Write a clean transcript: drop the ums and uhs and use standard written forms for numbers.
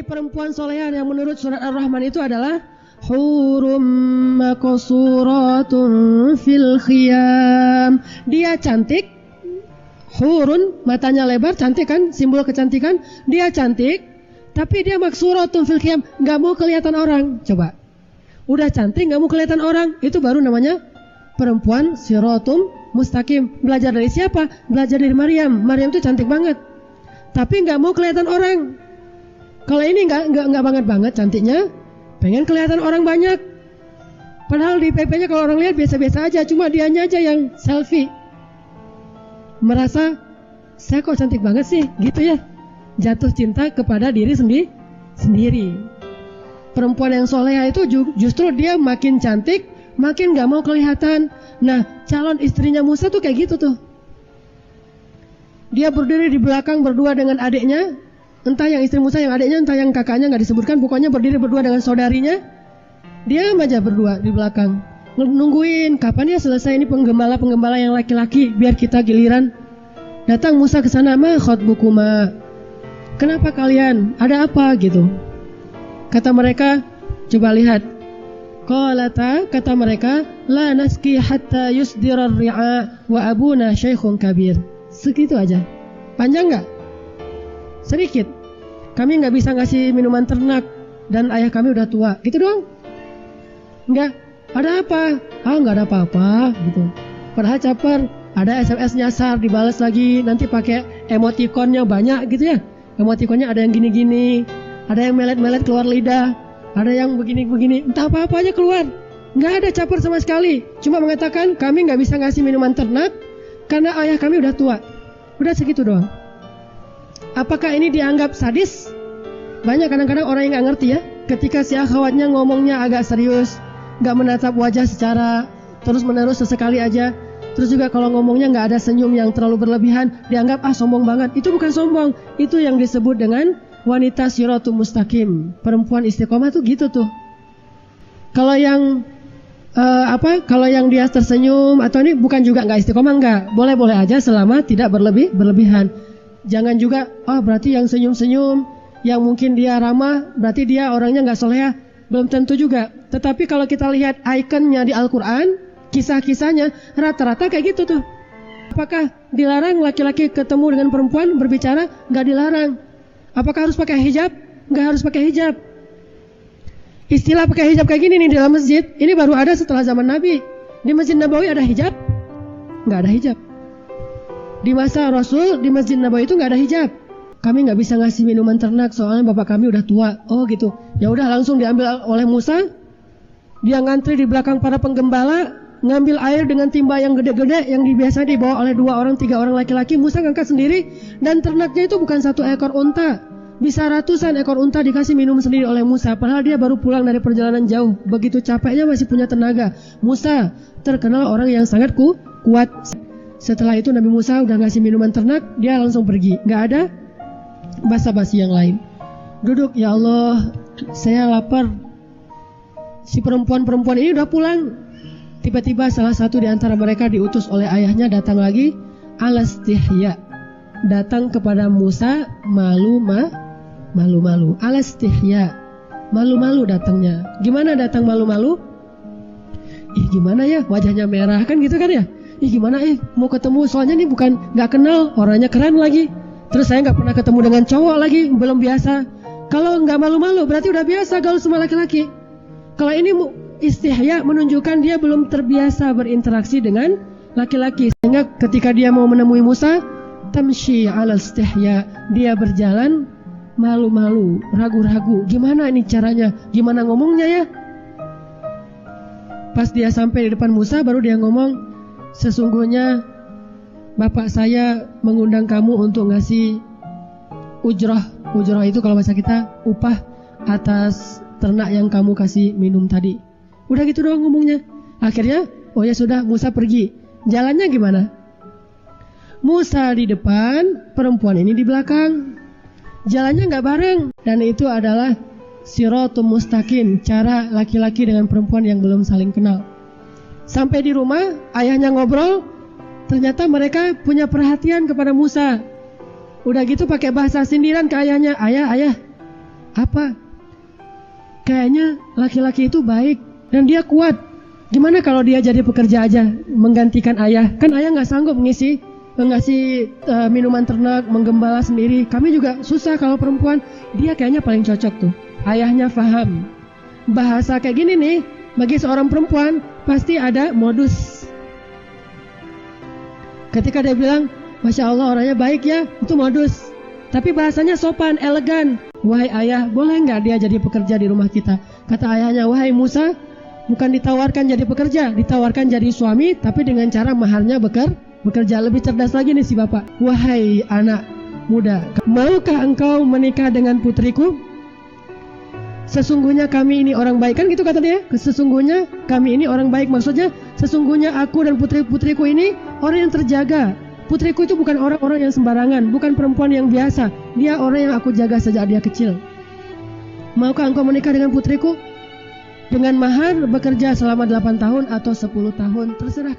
Perempuan soleha yang menurut surat Ar-Rahman itu adalah hurum maqsuratun fil khiyam. Dia cantik, hurun, matanya lebar, cantik kan, simbol kecantikan. Dia cantik, tapi dia maksuratun fil khiyam, nggak mau kelihatan orang. Coba, udah cantik nggak mau kelihatan orang, itu baru namanya perempuan siratum mustaqim. Belajar dari siapa? Belajar dari Maryam. Maryam itu cantik banget, tapi nggak mau kelihatan orang. Kalau ini nggak banget cantiknya, pengen kelihatan orang banyak. Padahal di PP-nya kalau orang lihat biasa-biasa aja, cuma dianya aja yang selfie. Merasa saya kok cantik banget sih, gitu ya. Jatuh cinta kepada diri sendiri. Perempuan yang soleha itu justru dia makin cantik, makin nggak mau kelihatan. Nah, calon istrinya Musa tuh kayak gitu tuh. Dia berdiri di belakang berdua dengan adiknya. Entah yang istri Musa, yang adiknya, entah yang kakaknya, nggak disebutkan. Pokoknya berdiri berdua dengan saudarinya. Dia aja berdua di belakang, nungguin kapan ya selesai ini penggembala yang laki-laki, biar kita giliran. Datang Musa ke sana, ma khotbukuma, kenapa kalian? Ada apa gitu? Kata mereka, coba lihat. Qalata, kata mereka, la naski hatta yusdirar ri'a wa abuna syaikhun kabir. Segitu aja. Panjang nggak? Sedikit. Kami nggak bisa ngasih minuman ternak dan ayah kami udah tua. Gitu doang. Nggak. Ada apa? Nggak ada apa-apa gitu. Padahal caper. Ada SMS nyasar, dibalas lagi. Nanti pakai emotikonnya banyak gitu ya. Emotikonnya ada yang gini-gini, ada yang melet-melet keluar lidah, ada yang begini-begini. Entah apa-apa aja keluar. Nggak ada caper sama sekali. Cuma mengatakan kami nggak bisa ngasih minuman ternak karena ayah kami udah tua. Udah segitu doang. Apakah ini dianggap sadis? Banyak kadang-kadang orang yang nggak ngerti ya. Ketika si akhwatnya ngomongnya agak serius, nggak menatap wajah secara terus-menerus sesekali aja. Terus juga kalau ngomongnya nggak ada senyum yang terlalu berlebihan, dianggap sombong banget. Itu bukan sombong, itu yang disebut dengan wanita siratul mustaqim. Perempuan istiqomah tuh gitu tuh. Kalau yang kalau yang dia tersenyum atau ini bukan juga nggak istiqomah, nggak. Boleh-boleh aja selama tidak berlebihan. Jangan juga, berarti yang senyum-senyum, yang mungkin dia ramah, berarti dia orangnya nggak soleha. Belum tentu juga. Tetapi kalau kita lihat ikonnya di Al-Quran, kisah-kisahnya, rata-rata kayak gitu tuh. Apakah dilarang laki-laki ketemu dengan perempuan berbicara? Nggak dilarang. Apakah harus pakai hijab? Nggak harus pakai hijab. Istilah pakai hijab kayak gini nih di dalam masjid, ini baru ada setelah zaman Nabi. Di Masjid Nabawi ada hijab? Nggak ada hijab. Di masa Rasul, di Masjid Nabawi itu nggak ada hijab. Kami nggak bisa ngasih minuman ternak soalnya bapak kami udah tua. Oh gitu. Ya udah langsung diambil oleh Musa. Dia ngantri di belakang para penggembala, ngambil air dengan timba yang gede-gede yang biasa dibawa oleh 2 orang, 3 orang laki-laki. Musa ngangkat sendiri dan ternaknya itu bukan 1 ekor unta. Bisa ratusan ekor unta dikasih minum sendiri oleh Musa. Padahal dia baru pulang dari perjalanan jauh. Begitu capeknya masih punya tenaga. Musa terkenal orang yang sangat kuat. Setelah itu Nabi Musa udah ngasih minuman ternak, dia langsung pergi. Nggak ada basa-basi yang lain. Duduk, ya Allah, saya lapar. Si perempuan-perempuan ini udah pulang. Tiba-tiba salah satu di antara mereka diutus oleh ayahnya datang lagi, alastihya. Datang kepada Musa malu-malu. Alastihya. Malu-malu datangnya. Gimana datang malu-malu? Gimana ya, wajahnya merah kan gitu kan ya? Gimana mau ketemu, soalnya nih bukan nggak kenal, orangnya keren lagi. Terus saya nggak pernah ketemu dengan cowok lagi, belum biasa. Kalau nggak malu-malu berarti udah biasa gaul sama laki-laki. Kalau ini istihya menunjukkan dia belum terbiasa berinteraksi dengan laki-laki. Sehingga ketika dia mau menemui Musa, tamshi ala istihya, dia berjalan malu-malu, ragu-ragu. Gimana ini caranya? Gimana ngomongnya ya? Pas dia sampai di depan Musa baru dia ngomong, sesungguhnya bapak saya mengundang kamu untuk ngasih ujrah. Ujrah itu kalau bahasa kita upah atas ternak yang kamu kasih minum tadi. Udah gitu doang ngomongnya. Akhirnya, oh ya sudah, Musa pergi. Jalannya gimana? Musa di depan, perempuan ini di belakang. Jalannya nggak bareng. Dan itu adalah siratul mustaqim, cara laki-laki dengan perempuan yang belum saling kenal. Sampai di rumah, ayahnya ngobrol. Ternyata mereka punya perhatian kepada Musa. Udah gitu pakai bahasa sindiran ke ayahnya. Ayah, Apa? Kayaknya laki-laki itu baik dan dia kuat. Gimana kalau dia jadi pekerja aja, menggantikan ayah? Kan ayah nggak sanggup ngasih minuman ternak, menggembala sendiri. Kami juga susah kalau perempuan. Dia kayaknya paling cocok tuh. Ayahnya paham. Bahasa kayak gini nih, bagi seorang perempuan pasti ada modus. Ketika dia bilang, Masya Allah orangnya baik ya, itu modus. Tapi bahasanya sopan, elegan. Wahai ayah, boleh nggak dia jadi pekerja di rumah kita? Kata ayahnya, wahai Musa, bukan ditawarkan jadi pekerja, ditawarkan jadi suami, tapi dengan cara maharnya bekerja. Lebih cerdas lagi nih si bapak. Wahai anak muda, maukah engkau menikah dengan putriku? Sesungguhnya kami ini orang baik. Kan gitu kata dia. Sesungguhnya kami ini orang baik. Maksudnya sesungguhnya aku dan putri-putriku ini orang yang terjaga. Putriku itu bukan orang-orang yang sembarangan, bukan perempuan yang biasa. Dia orang yang aku jaga sejak dia kecil. Maukah engkau menikah dengan putriku? Dengan mahar bekerja selama 8 tahun atau 10 tahun, terserah kami.